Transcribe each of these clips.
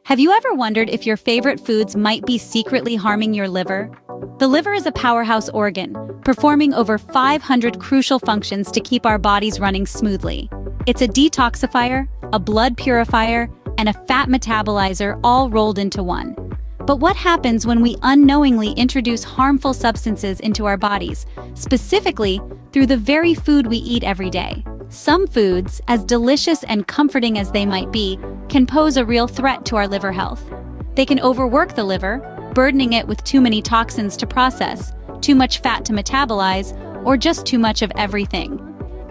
Have you ever wondered if your favorite foods might be secretly harming your liver? The liver is a powerhouse organ, performing over 500 crucial functions to keep our bodies running smoothly. It's a detoxifier, a blood purifier, and a fat metabolizer all rolled into one. But what happens when we unknowingly introduce harmful substances into our bodies, specifically through the very food we eat every day? Some foods, as delicious and comforting as they might be, can pose a real threat to our liver health. They can overwork the liver, burdening it with too many toxins to process, too much fat to metabolize, or just too much of everything.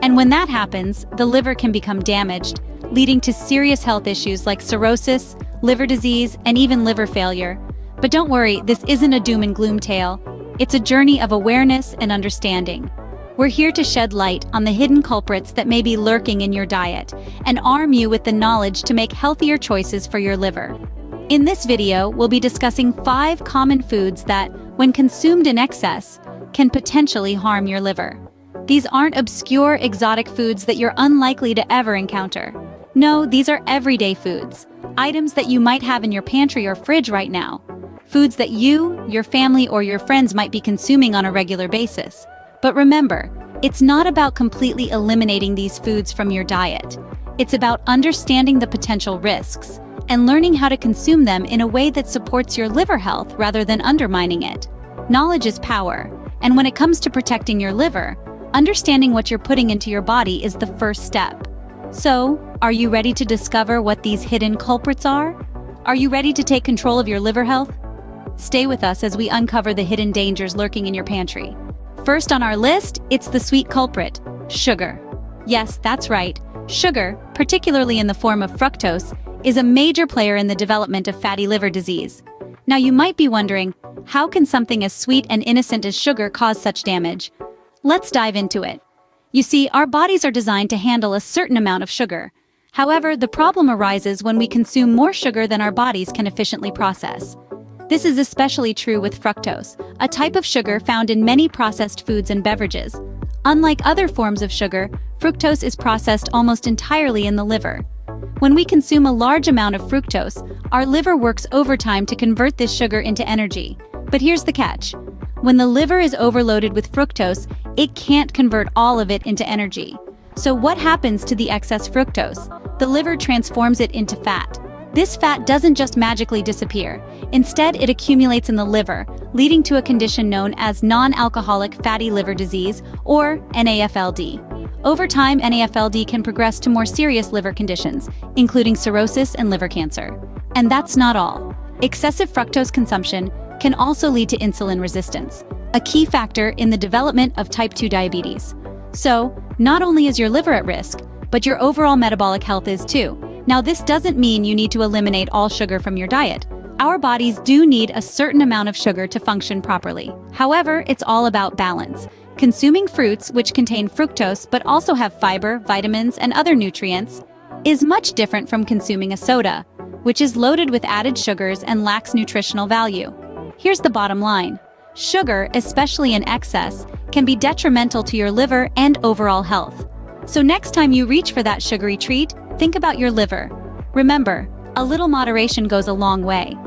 And when that happens, the liver can become damaged, leading to serious health issues like cirrhosis, liver disease, and even liver failure. But don't worry, this isn't a doom and gloom tale. It's a journey of awareness and understanding. We're here to shed light on the hidden culprits that may be lurking in your diet and arm you with the knowledge to make healthier choices for your liver. In this video, we'll be discussing 5 common foods that, when consumed in excess, can potentially harm your liver. These aren't obscure, exotic foods that you're unlikely to ever encounter. No, these are everyday foods, items that you might have in your pantry or fridge right now. Foods that you, your family, or your friends might be consuming on a regular basis. But remember, it's not about completely eliminating these foods from your diet. It's about understanding the potential risks and learning how to consume them in a way that supports your liver health rather than undermining it. Knowledge is power, and when it comes to protecting your liver, understanding what you're putting into your body is the first step. So, are you ready to discover what these hidden culprits are? Are you ready to take control of your liver health? Stay with us as we uncover the hidden dangers lurking in your pantry. First on our list, it's the sweet culprit, sugar. Yes, that's right. Sugar, particularly in the form of fructose, is a major player in the development of fatty liver disease. Now you might be wondering, how can something as sweet and innocent as sugar cause such damage? Let's dive into it. You see, our bodies are designed to handle a certain amount of sugar. However, the problem arises when we consume more sugar than our bodies can efficiently process. This is especially true with fructose, a type of sugar found in many processed foods and beverages. Unlike other forms of sugar, fructose is processed almost entirely in the liver. When we consume a large amount of fructose, our liver works overtime to convert this sugar into energy. But here's the catch. When the liver is overloaded with fructose, it can't convert all of it into energy. So what happens to the excess fructose? The liver transforms it into fat. This fat doesn't just magically disappear. Instead, it accumulates in the liver, leading to a condition known as non-alcoholic fatty liver disease, or NAFLD. Over time, NAFLD can progress to more serious liver conditions, including cirrhosis and liver cancer. And that's not all. Excessive fructose consumption can also lead to insulin resistance, a key factor in the development of type 2 diabetes. So, not only is your liver at risk, but your overall metabolic health is too. Now, this doesn't mean you need to eliminate all sugar from your diet. Our bodies do need a certain amount of sugar to function properly. However, it's all about balance. Consuming fruits, which contain fructose but also have fiber, vitamins, and other nutrients, is much different from consuming a soda, which is loaded with added sugars and lacks nutritional value. Here's the bottom line. Sugar, especially in excess, can be detrimental to your liver and overall health. So next time you reach for that sugary treat, think about your liver. Remember, a little moderation goes a long way.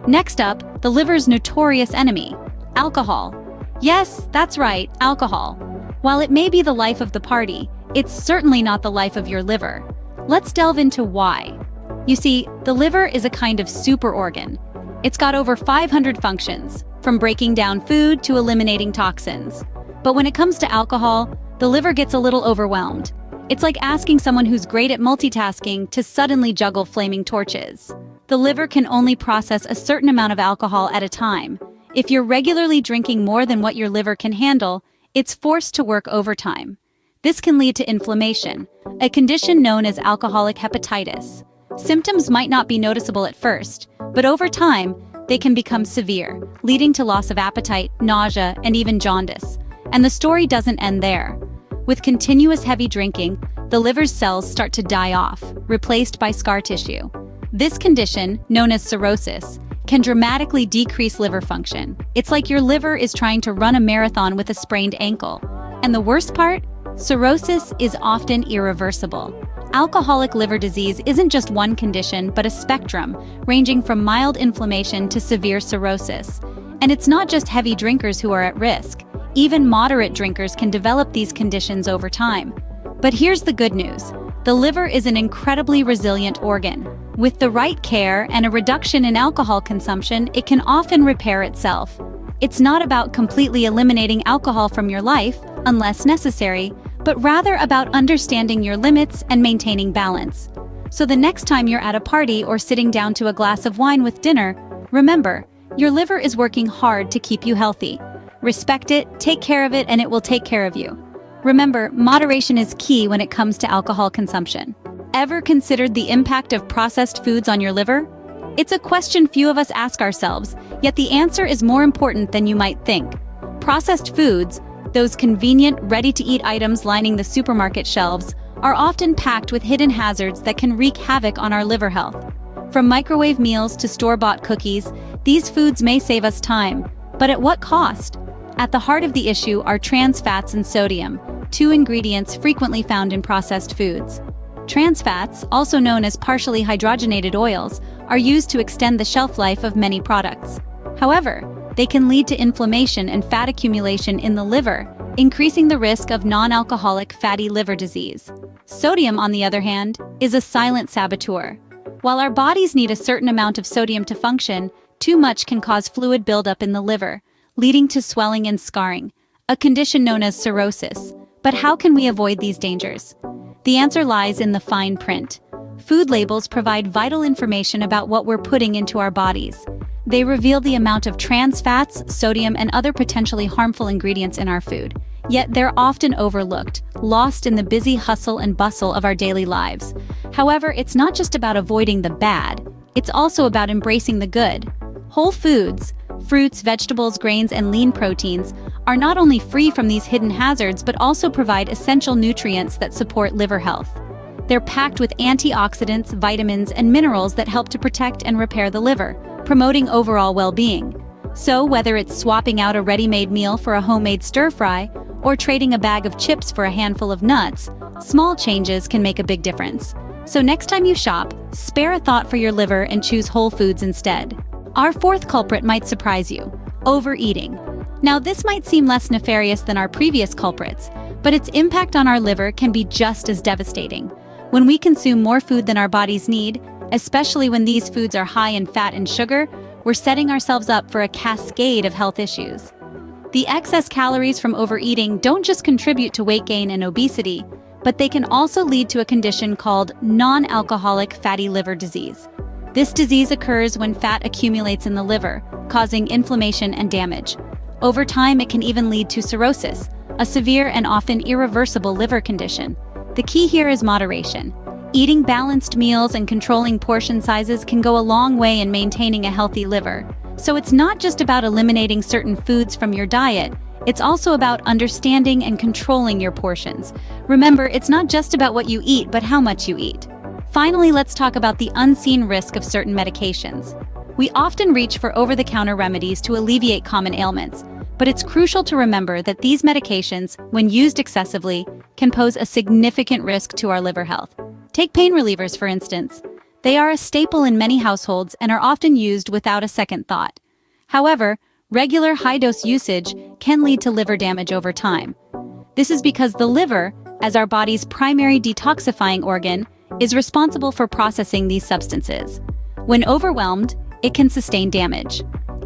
Next up, the liver's notorious enemy, alcohol. Yes, that's right, alcohol. While it may be the life of the party, it's certainly not the life of your liver. Let's delve into why. You see, the liver is a kind of super organ. It's got over 500 functions, from breaking down food to eliminating toxins. But when it comes to alcohol, the liver gets a little overwhelmed. It's like asking someone who's great at multitasking to suddenly juggle flaming torches. The liver can only process a certain amount of alcohol at a time. If you're regularly drinking more than what your liver can handle, it's forced to work overtime. This can lead to inflammation, a condition known as alcoholic hepatitis. Symptoms might not be noticeable at first, but over time, they can become severe, leading to loss of appetite, nausea, and even jaundice. And the story doesn't end there. With continuous heavy drinking, the liver's cells start to die off, replaced by scar tissue. This condition, known as cirrhosis, can dramatically decrease liver function. It's like your liver is trying to run a marathon with a sprained ankle. And the worst part? Cirrhosis is often irreversible. Alcoholic liver disease isn't just one condition, but a spectrum, ranging from mild inflammation to severe cirrhosis. And it's not just heavy drinkers who are at risk. Even moderate drinkers can develop these conditions over time. But here's the good news. The liver is an incredibly resilient organ. With the right care and a reduction in alcohol consumption, it can often repair itself. It's not about completely eliminating alcohol from your life, unless necessary, but rather about understanding your limits and maintaining balance. So the next time you're at a party or sitting down to a glass of wine with dinner, remember, your liver is working hard to keep you healthy. Respect it, take care of it, and it will take care of you. Remember, moderation is key when it comes to alcohol consumption. Ever considered the impact of processed foods on your liver? It's a question few of us ask ourselves, yet the answer is more important than you might think. Processed foods, those convenient, ready-to-eat items lining the supermarket shelves, are often packed with hidden hazards that can wreak havoc on our liver health. From microwave meals to store-bought cookies, these foods may save us time, but at what cost? At the heart of the issue are trans fats and sodium, two ingredients frequently found in processed foods. Trans fats, also known as partially hydrogenated oils, are used to extend the shelf life of many products. However, they can lead to inflammation and fat accumulation in the liver, increasing the risk of non-alcoholic fatty liver disease. Sodium, on the other hand, is a silent saboteur. While our bodies need a certain amount of sodium to function, too much can cause fluid buildup in the liver, leading to swelling and scarring, a condition known as cirrhosis. But how can we avoid these dangers? The answer lies in the fine print. Food labels provide vital information about what we're putting into our bodies. They reveal the amount of trans fats, sodium, and other potentially harmful ingredients in our food. Yet they're often overlooked, lost in the busy hustle and bustle of our daily lives. However, it's not just about avoiding the bad, it's also about embracing the good. Whole foods, fruits, vegetables, grains, and lean proteins are not only free from these hidden hazards but also provide essential nutrients that support liver health. They're packed with antioxidants, vitamins, and minerals that help to protect and repair the liver, promoting overall well-being. So whether it's swapping out a ready-made meal for a homemade stir-fry or trading a bag of chips for a handful of nuts, small changes can make a big difference. So next time you shop, spare a thought for your liver and choose whole foods instead. Our fourth culprit might surprise you: overeating. Now, this might seem less nefarious than our previous culprits, but its impact on our liver can be just as devastating. When we consume more food than our bodies need, especially when these foods are high in fat and sugar, we're setting ourselves up for a cascade of health issues. The excess calories from overeating don't just contribute to weight gain and obesity, but they can also lead to a condition called non-alcoholic fatty liver disease. This disease occurs when fat accumulates in the liver, causing inflammation and damage. Over time, it can even lead to cirrhosis, a severe and often irreversible liver condition. The key here is moderation. Eating balanced meals and controlling portion sizes can go a long way in maintaining a healthy liver. So it's not just about eliminating certain foods from your diet, it's also about understanding and controlling your portions. Remember, it's not just about what you eat, but how much you eat. Finally, let's talk about the unseen risk of certain medications. We often reach for over-the-counter remedies to alleviate common ailments, but it's crucial to remember that these medications, when used excessively, can pose a significant risk to our liver health. Take pain relievers, for instance. They are a staple in many households and are often used without a second thought. However, regular high-dose usage can lead to liver damage over time. This is because the liver, as our body's primary detoxifying organ, is responsible for processing these substances. When overwhelmed, it can sustain damage.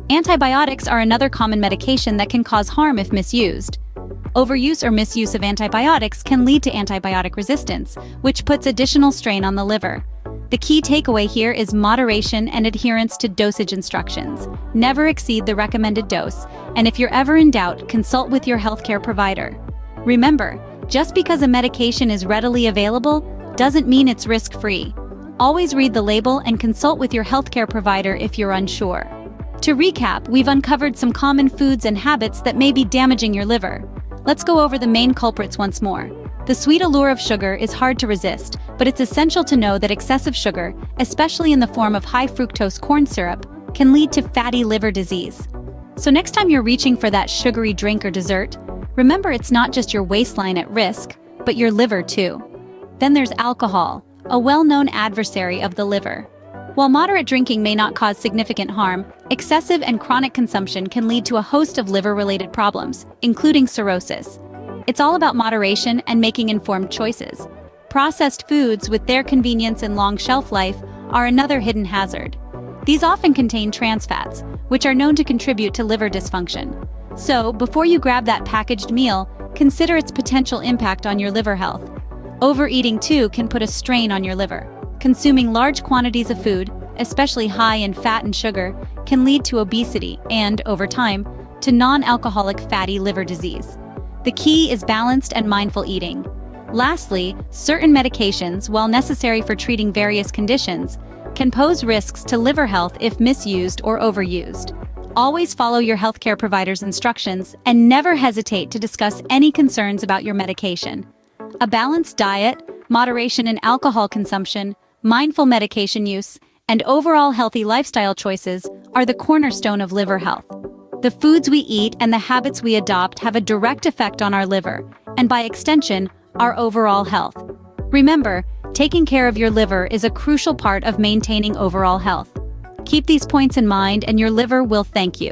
Antibiotics are another common medication that can cause harm if misused. Overuse or misuse of antibiotics can lead to antibiotic resistance, which puts additional strain on the liver. The key takeaway here is moderation and adherence to dosage instructions. Never exceed the recommended dose, and if you're ever in doubt, consult with your healthcare provider. Remember, just because a medication is readily available doesn't mean it's risk-free. Always read the label and consult with your healthcare provider if you're unsure. To recap, we've uncovered some common foods and habits that may be damaging your liver. Let's go over the main culprits once more. The sweet allure of sugar is hard to resist, but it's essential to know that excessive sugar, especially in the form of high fructose corn syrup, can lead to fatty liver disease. So next time you're reaching for that sugary drink or dessert, remember it's not just your waistline at risk, but your liver too. Then there's alcohol, a well-known adversary of the liver. While moderate drinking may not cause significant harm, excessive and chronic consumption can lead to a host of liver-related problems, including cirrhosis. It's all about moderation and making informed choices. Processed foods, with their convenience and long shelf life, are another hidden hazard. These often contain trans fats, which are known to contribute to liver dysfunction. So, before you grab that packaged meal, consider its potential impact on your liver health. Overeating, too, can put a strain on your liver. Consuming large quantities of food, especially high in fat and sugar, can lead to obesity and, over time, to non-alcoholic fatty liver disease. The key is balanced and mindful eating. Lastly, certain medications, while necessary for treating various conditions, can pose risks to liver health if misused or overused. Always follow your healthcare provider's instructions and never hesitate to discuss any concerns about your medication. A balanced diet, moderation in alcohol consumption, mindful medication use, and overall healthy lifestyle choices are the cornerstone of liver health. The foods we eat and the habits we adopt have a direct effect on our liver, and by extension, our overall health. Remember, taking care of your liver is a crucial part of maintaining overall health. Keep these points in mind and your liver will thank you.